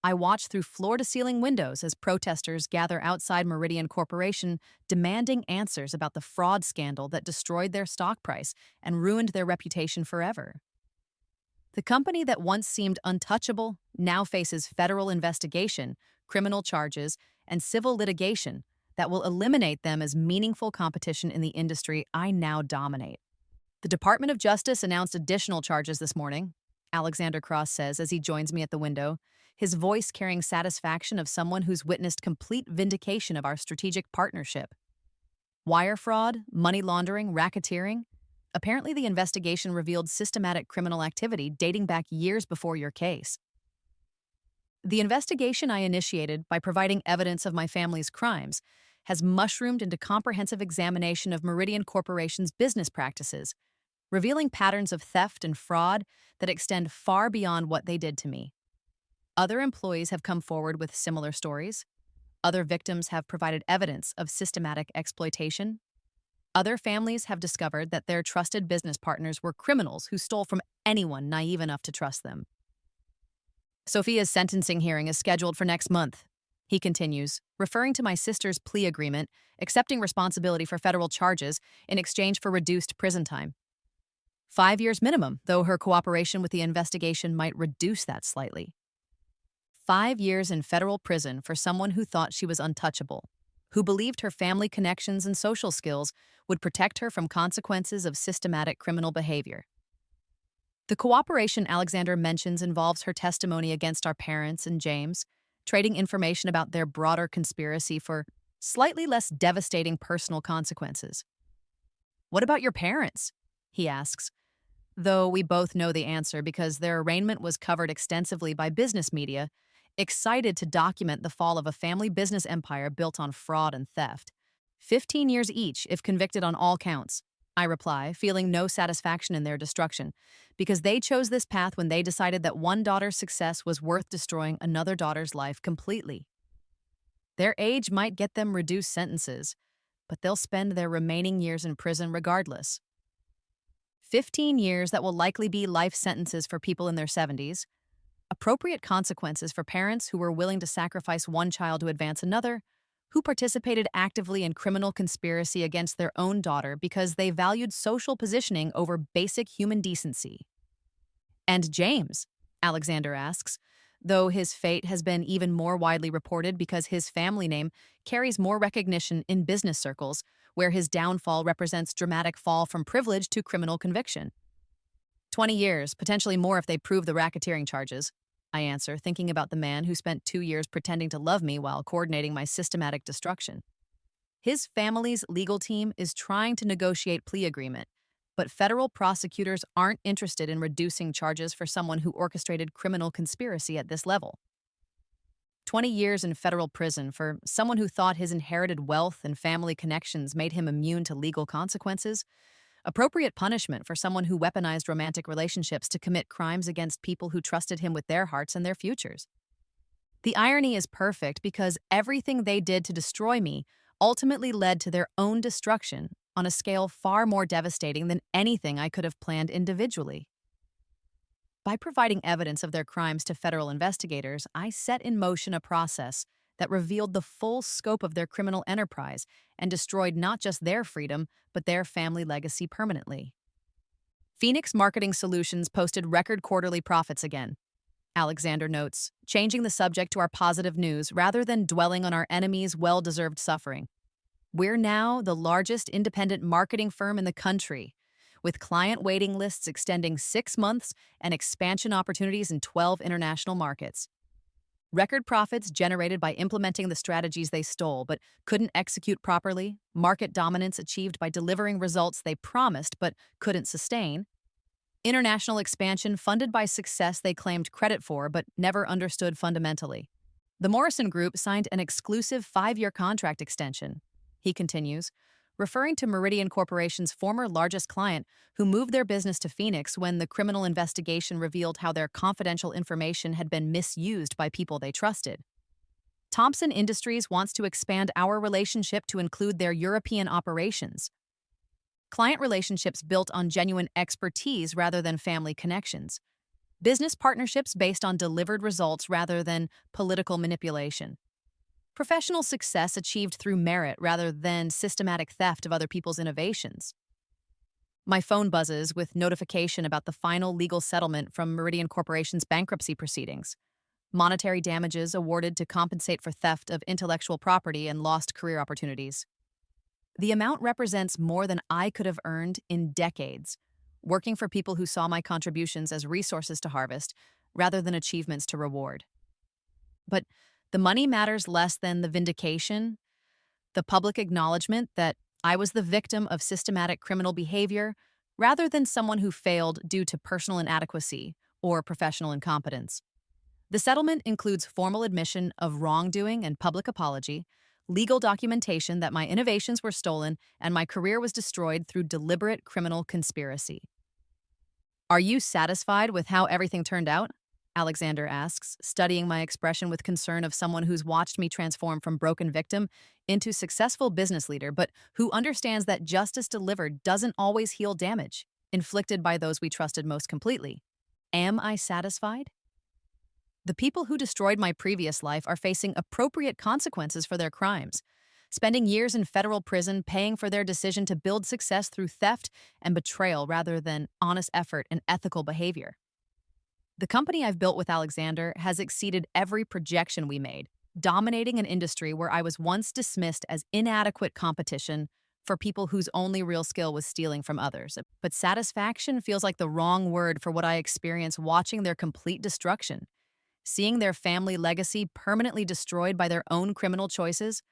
Speaker 1: I watch through floor-to-ceiling windows as protesters gather outside Meridian Corporation demanding answers about the fraud scandal that destroyed their stock price and ruined their reputation forever. The company that once seemed untouchable now faces federal investigation, criminal charges, and civil litigation that will eliminate them as meaningful competition in the industry I now dominate. The Department of Justice announced additional charges this morning, Alexander Cross says as he joins me at the window, his voice carrying satisfaction of someone who's witnessed complete vindication of our strategic partnership. Wire fraud, money laundering, racketeering. Apparently, the investigation revealed systematic criminal activity dating back years before your case. The investigation I initiated by providing evidence of my family's crimes has mushroomed into comprehensive examination of Meridian Corporation's business practices, revealing patterns of theft and fraud that extend far beyond what they did to me. Other employees have come forward with similar stories. Other victims have provided evidence of systematic exploitation. Other families have discovered that their trusted business partners were criminals who stole from anyone naive enough to trust them. Sophia's sentencing hearing is scheduled for next month, he continues, referring to my sister's plea agreement, accepting responsibility for federal charges in exchange for reduced prison time. 5 years minimum, though her cooperation with the investigation might reduce that slightly. 5 years in federal prison for someone who thought she was untouchable, who believed her family connections and social skills would protect her from consequences of systematic criminal behavior. The cooperation Alexander mentions involves her testimony against our parents and James, trading information about their broader conspiracy for slightly less devastating personal consequences. What about your parents? He asks, though we both know the answer because their arraignment was covered extensively by business media, excited to document the fall of a family business empire built on fraud and theft. 15 years each if convicted on all counts, I reply, feeling no satisfaction in their destruction, because they chose this path when they decided that one daughter's success was worth destroying another daughter's life completely. Their age might get them reduced sentences, but they'll spend their remaining years in prison regardless. 15 years that will likely be life sentences for people in their 70s, appropriate consequences for parents who were willing to sacrifice one child to advance another, who participated actively in criminal conspiracy against their own daughter because they valued social positioning over basic human decency. And James, Alexander asks, though his fate has been even more widely reported because his family name carries more recognition in business circles, where his downfall represents dramatic fall from privilege to criminal conviction. 20 years, potentially more if they prove the racketeering charges, I answer, thinking about the man who spent 2 years pretending to love me while coordinating my systematic destruction. His family's legal team is trying to negotiate plea agreement, but federal prosecutors aren't interested in reducing charges for someone who orchestrated criminal conspiracy at this level. 20 years in federal prison for someone who thought his inherited wealth and family connections made him immune to legal consequences. Appropriate punishment for someone who weaponized romantic relationships to commit crimes against people who trusted him with their hearts and their futures. The irony is perfect because everything they did to destroy me ultimately led to their own destruction on a scale far more devastating than anything I could have planned individually. By providing evidence of their crimes to federal investigators, I set in motion a process that revealed the full scope of their criminal enterprise and destroyed not just their freedom, but their family legacy permanently. Phoenix Marketing Solutions posted record quarterly profits again. Alexander notes, changing the subject to our positive news rather than dwelling on our enemies' well-deserved suffering. We're now the largest independent marketing firm in the country, with client waiting lists extending 6 months and expansion opportunities in 12 international markets. Record profits generated by implementing the strategies they stole but couldn't execute properly, market dominance achieved by delivering results they promised but couldn't sustain, international expansion funded by success they claimed credit for but never understood fundamentally. The Morrison Group signed an exclusive 5-year contract extension, he continues, referring to Meridian Corporation's former largest client who moved their business to Phoenix when the criminal investigation revealed how their confidential information had been misused by people they trusted. Thompson Industries wants to expand our relationship to include their European operations. Client relationships built on genuine expertise rather than family connections. Business partnerships based on delivered results rather than political manipulation. Professional success achieved through merit rather than systematic theft of other people's innovations. My phone buzzes with notification about the final legal settlement from Meridian Corporation's bankruptcy proceedings. Monetary damages awarded to compensate for theft of intellectual property and lost career opportunities. The amount represents more than I could have earned in decades, working for people who saw my contributions as resources to harvest rather than achievements to reward. But the money matters less than the vindication, the public acknowledgement that I was the victim of systematic criminal behavior rather than someone who failed due to personal inadequacy or professional incompetence. The settlement includes formal admission of wrongdoing and public apology, legal documentation that my innovations were stolen and my career was destroyed through deliberate criminal conspiracy. Are you satisfied with how everything turned out? Alexander asks, studying my expression with concern of someone who's watched me transform from broken victim into successful business leader, but who understands that justice delivered doesn't always heal damage inflicted by those we trusted most completely. Am I satisfied? The people who destroyed my previous life are facing appropriate consequences for their crimes, spending years in federal prison paying for their decision to build success through theft and betrayal rather than honest effort and ethical behavior. The company I've built with Alexander has exceeded every projection we made, dominating an industry where I was once dismissed as inadequate competition for people whose only real skill was stealing from others. But satisfaction feels like the wrong word for what I experience watching their complete destruction. Seeing their family legacy permanently destroyed by their own criminal choices,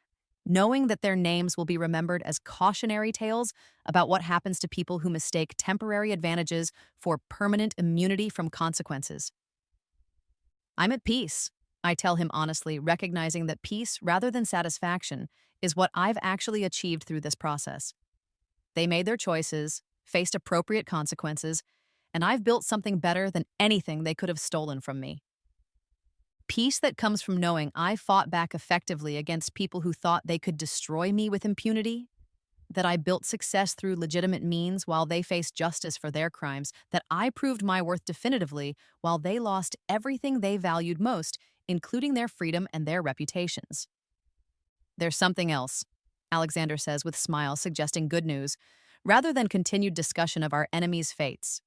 Speaker 1: knowing that their names will be remembered as cautionary tales about what happens to people who mistake temporary advantages for permanent immunity from consequences. I'm at peace, I tell him honestly, recognizing that peace, rather than satisfaction, is what I've actually achieved through this process. They made their choices, faced appropriate consequences, and I've built something better than anything they could have stolen from me. Peace that comes from knowing I fought back effectively against people who thought they could destroy me with impunity. that I built success through legitimate means while they faced justice for their crimes, that I proved my worth definitively while they lost everything they valued most, including their freedom and their reputations. There's something else, Alexander says with smile, suggesting good news, rather than continued discussion of our enemies' fates.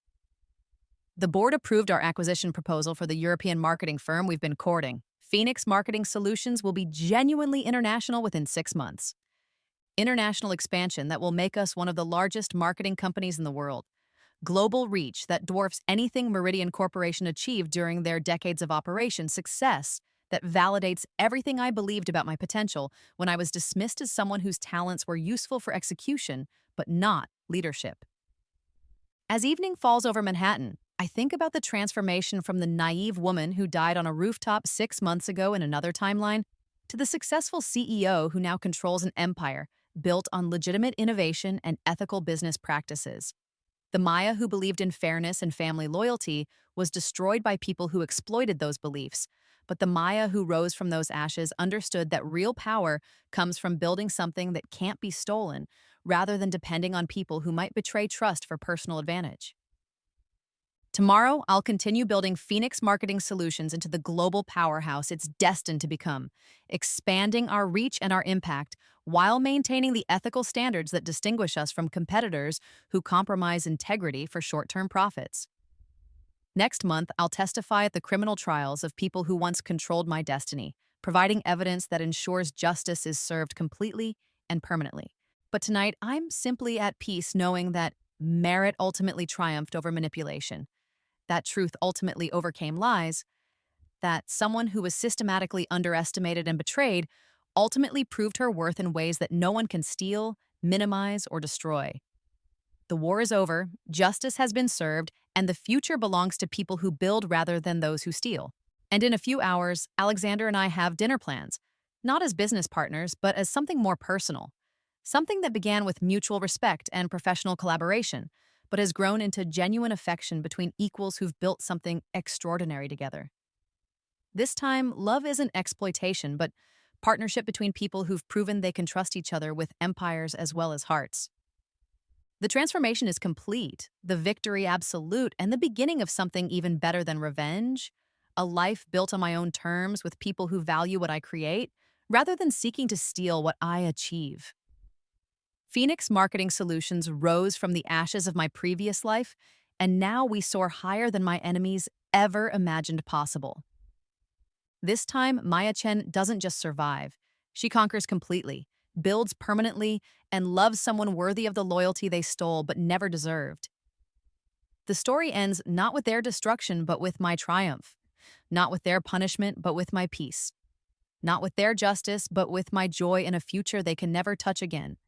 Speaker 1: The board approved our acquisition proposal for the European marketing firm we've been courting. Phoenix Marketing Solutions will be genuinely international within 6 months. International expansion that will make us one of the largest marketing companies in the world. Global reach that dwarfs anything Meridian Corporation achieved during their decades of operation. Success that validates everything I believed about my potential when I was dismissed as someone whose talents were useful for execution, but not leadership. As evening falls over Manhattan, I think about the transformation from the naive woman who died on a rooftop 6 months ago in another timeline to the successful CEO who now controls an empire built on legitimate innovation and ethical business practices. The Maya who believed in fairness and family loyalty was destroyed by people who exploited those beliefs, but the Maya who rose from those ashes understood that real power comes from building something that can't be stolen, rather than depending on people who might betray trust for personal advantage. Tomorrow, I'll continue building Phoenix Marketing Solutions into the global powerhouse it's destined to become, expanding our reach and our impact while maintaining the ethical standards that distinguish us from competitors who compromise integrity for short-term profits. Next month, I'll testify at the criminal trials of people who once controlled my destiny, providing evidence that ensures justice is served completely and permanently. But tonight, I'm simply at peace knowing that merit ultimately triumphed over manipulation, that truth ultimately overcame lies, that someone who was systematically underestimated and betrayed ultimately proved her worth in ways that no one can steal, minimize, or destroy. The war is over, justice has been served, and the future belongs to people who build rather than those who steal. And in a few hours, Alexander and I have dinner plans, not as business partners, but as something more personal. Something that began with mutual respect and professional collaboration, but has grown into genuine affection between equals who've built something extraordinary together. This time, love isn't exploitation, but partnership between people who've proven they can trust each other with empires as well as hearts. The transformation is complete, the victory absolute, and the beginning of something even better than revenge, a life built on my own terms with people who value what I create, rather than seeking to steal what I achieve. Phoenix Marketing Solutions rose from the ashes of my previous life, and now we soar higher than my enemies ever imagined possible. This time, Maya Chen doesn't just survive. She conquers completely, builds permanently, and loves someone worthy of the loyalty they stole but never deserved. The story ends not with their destruction but with my triumph, not with their punishment but with my peace, not with their justice but with my joy in a future they can never touch again.